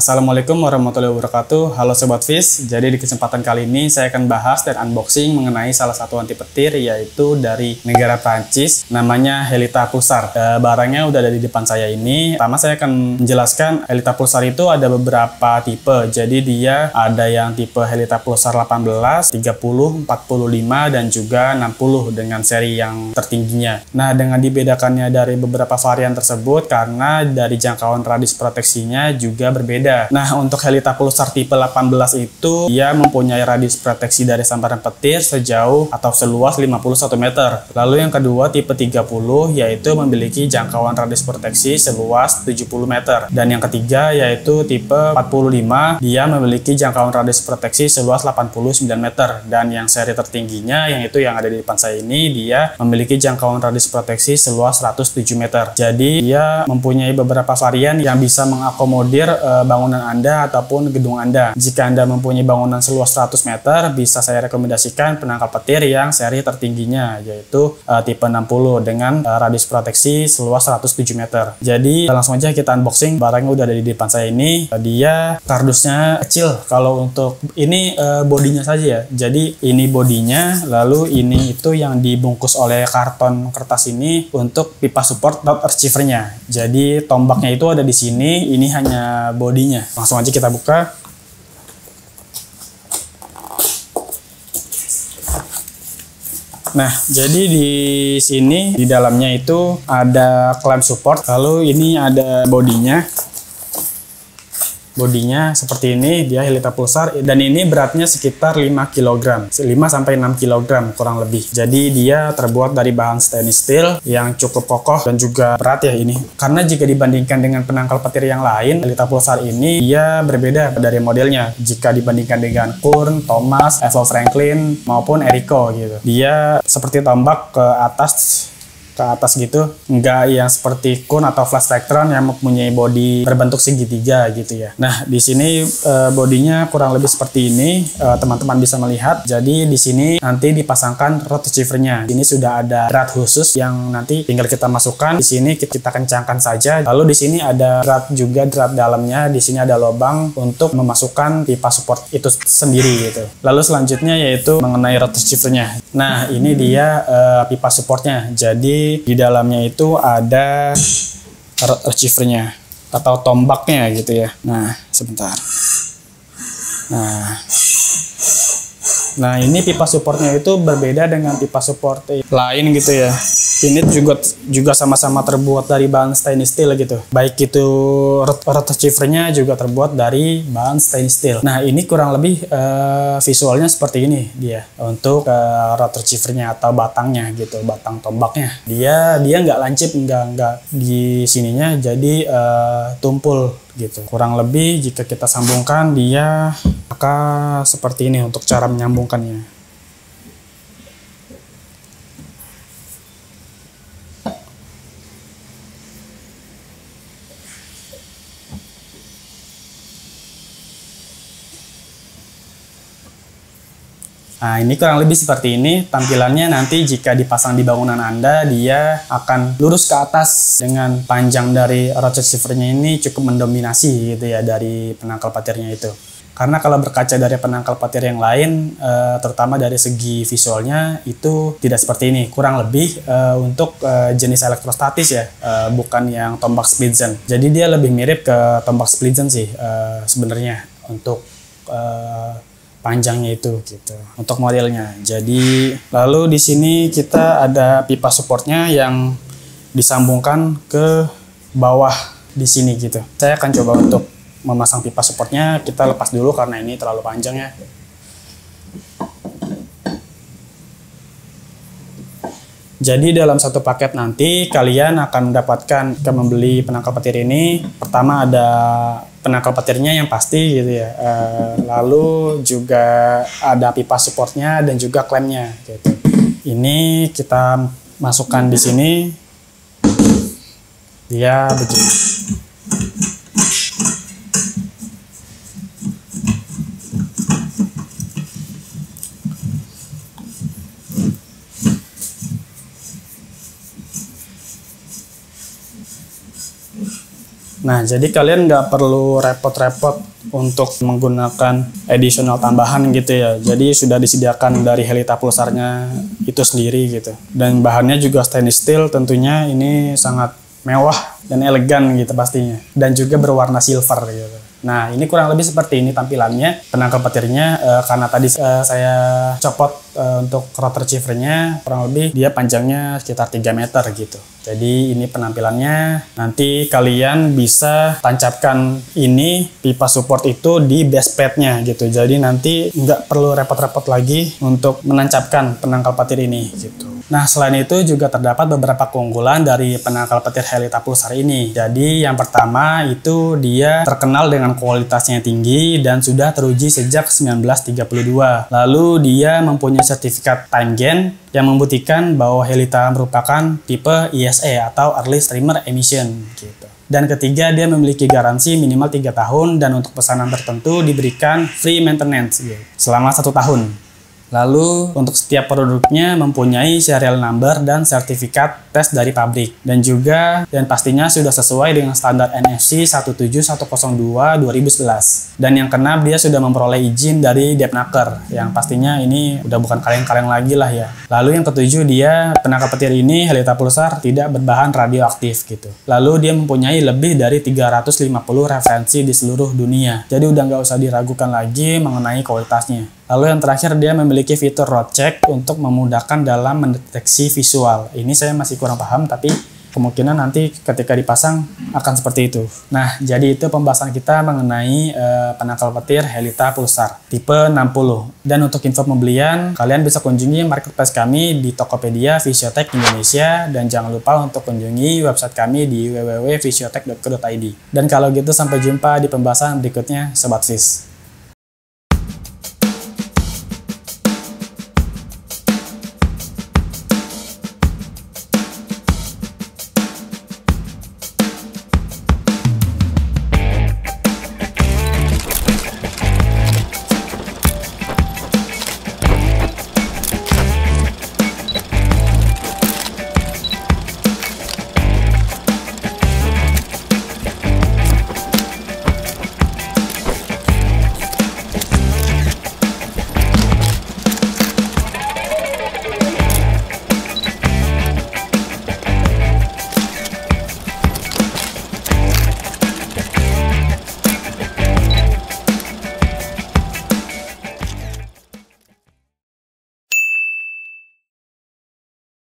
Assalamualaikum warahmatullahi wabarakatuh. Halo Sobat Fish. Jadi di kesempatan kali ini saya akan bahas dan unboxing mengenai salah satu anti petir, yaitu dari negara Prancis, namanya Helita Pulsar. Barangnya udah ada di depan saya ini. Pertama saya akan menjelaskan Helita Pulsar itu ada beberapa tipe. Jadi dia ada yang tipe Helita Pulsar 18, 30, 45 dan juga 60 dengan seri yang tertingginya. Nah, dengan dibedakannya dari beberapa varian tersebut karena dari jangkauan radius proteksinya juga berbeda. Nah, untuk Helita Pulsar tipe 18 itu dia mempunyai radius proteksi dari sambaran petir sejauh atau seluas 51 meter. Lalu yang kedua tipe 30 yaitu memiliki jangkauan radius proteksi seluas 70 meter. Dan yang ketiga yaitu tipe 45, dia memiliki jangkauan radius proteksi seluas 89 meter. Dan yang seri tertingginya yang itu yang ada di depan saya ini, dia memiliki jangkauan radius proteksi seluas 107 meter. Jadi dia mempunyai beberapa varian yang bisa mengakomodir bangunan Anda ataupun gedung Anda. Jika Anda mempunyai bangunan seluas 100 meter, bisa saya rekomendasikan penangkal petir yang seri tertingginya, yaitu tipe 60 dengan radius proteksi seluas 107 meter. Jadi langsung aja kita unboxing. Barangnya udah ada di depan saya ini. Dia kardusnya kecil. Kalau untuk ini bodinya saja ya. Jadi ini bodinya, lalu ini itu yang dibungkus oleh karton kertas ini untuk pipa support dot receivernya. Jadi tombaknya itu ada di sini. Ini hanya bodinya. Langsung aja kita buka. Nah, jadi di sini di dalamnya itu ada clamp support, lalu ini ada bodinya. Bodinya seperti ini, dia Helita Pulsar, dan ini beratnya sekitar 5 kg, 5-6 kg kurang lebih. Jadi dia terbuat dari bahan stainless steel yang cukup kokoh dan juga berat ya ini. Karena jika dibandingkan dengan penangkal petir yang lain, Helita Pulsar ini dia berbeda dari modelnya. Jika dibandingkan dengan Kurn, Thomas, Evo Franklin maupun Eriko gitu. Dia seperti tombak ke atas gitu, enggak yang seperti Kurn atau Flash Vectron yang mempunyai bodi berbentuk segitiga gitu ya. Nah, di sini bodinya kurang lebih seperti ini, teman-teman bisa melihat. Jadi di sini nanti dipasangkan rod receivernya. Ini sudah ada drat khusus yang nanti tinggal kita masukkan. Di sini kita kencangkan saja. Lalu di sini ada drat juga, drat dalamnya. Di sini ada lubang untuk memasukkan pipa support itu sendiri gitu. Lalu selanjutnya yaitu mengenai rod receivernya. Nah, ini dia pipa supportnya. Jadi di dalamnya itu ada receivernya atau tombaknya gitu ya. Nah, sebentar. Nah, ini pipa supportnya itu berbeda dengan pipa support lain gitu ya. Ini juga sama-sama terbuat dari bahan stainless steel gitu. Baik itu rod receivernya juga terbuat dari bahan stainless steel. Nah, ini kurang lebih visualnya seperti ini dia untuk rod receivernya atau batangnya gitu, batang tombaknya. Dia nggak lancip, nggak di sininya, jadi tumpul gitu. Kurang lebih jika kita sambungkan dia akan seperti ini untuk cara menyambungkannya. Nah, ini kurang lebih seperti ini tampilannya. Nanti jika dipasang di bangunan Anda, dia akan lurus ke atas dengan panjang dari rod receivernya ini cukup mendominasi gitu ya dari penangkal petirnya itu. Karena kalau berkaca dari penangkal petir yang lain, terutama dari segi visualnya itu tidak seperti ini. Kurang lebih untuk jenis elektrostatis ya, bukan yang tombak Splitzen. Jadi dia lebih mirip ke tombak Splitzen sih sebenarnya untuk panjangnya itu gitu untuk modelnya. Jadi lalu di sini kita ada pipa supportnya yang disambungkan ke bawah di sini gitu. Saya akan coba untuk memasang pipa supportnya. Kita lepas dulu karena ini terlalu panjang ya. Jadi dalam satu paket nanti kalian akan mendapatkan jika membeli penangkal petir ini. Pertama ada penangkal petirnya yang pasti gitu ya. Lalu juga ada pipa supportnya dan juga klemnya gitu. Ini kita masukkan di sini. Dia begini. Nah, jadi kalian nggak perlu repot-repot untuk menggunakan additional tambahan gitu ya. Jadi sudah disediakan dari Helita Pulsarnya itu sendiri gitu. Dan bahannya juga stainless steel, tentunya ini sangat mewah dan elegan gitu pastinya. Dan juga berwarna silver gitu. Nah, ini kurang lebih seperti ini tampilannya. Penangkal petirnya, karena tadi saya copot untuk rod receivernya, kurang lebih dia panjangnya sekitar 3 meter gitu. Jadi ini penampilannya. Nanti kalian bisa tancapkan ini pipa support itu di base padnya gitu. Jadi nanti nggak perlu repot-repot lagi untuk menancapkan penangkal petir ini gitu. Nah, selain itu juga terdapat beberapa keunggulan dari penangkal petir Helita Pulsar ini. Jadi yang pertama itu dia terkenal dengan kualitasnya tinggi dan sudah teruji sejak 1932. Lalu dia mempunyai sertifikat time gain yang membuktikan bahwa Helita merupakan tipe ESE atau Early Streamer Emission gitu. Dan ketiga, dia memiliki garansi minimal 3 tahun dan untuk pesanan tertentu diberikan free maintenance gitu, selama 1 tahun. Lalu untuk setiap produknya mempunyai serial number dan sertifikat tes dari pabrik. Dan juga dan pastinya sudah sesuai dengan standar NFC 17102-2011. Dan yang keenam, dia sudah memperoleh izin dari Depnaker, yang pastinya ini udah bukan kaleng-kaleng lagi lah ya. Lalu yang ketujuh, dia penangkal petir ini Helita Pulsar tidak berbahan radioaktif gitu. Lalu dia mempunyai lebih dari 350 referensi di seluruh dunia. Jadi udah nggak usah diragukan lagi mengenai kualitasnya. Lalu yang terakhir, dia memiliki fitur road check untuk memudahkan dalam mendeteksi visual. Ini saya masih kurang paham, tapi kemungkinan nanti ketika dipasang akan seperti itu. Nah, jadi itu pembahasan kita mengenai penangkal petir Helita Pulsar tipe 60. Dan untuk info pembelian, kalian bisa kunjungi marketplace kami di Tokopedia Visiotech Indonesia. Dan jangan lupa untuk kunjungi website kami di www.visiotech.co.id. Dan kalau gitu, sampai jumpa di pembahasan berikutnya, Sobat Vis.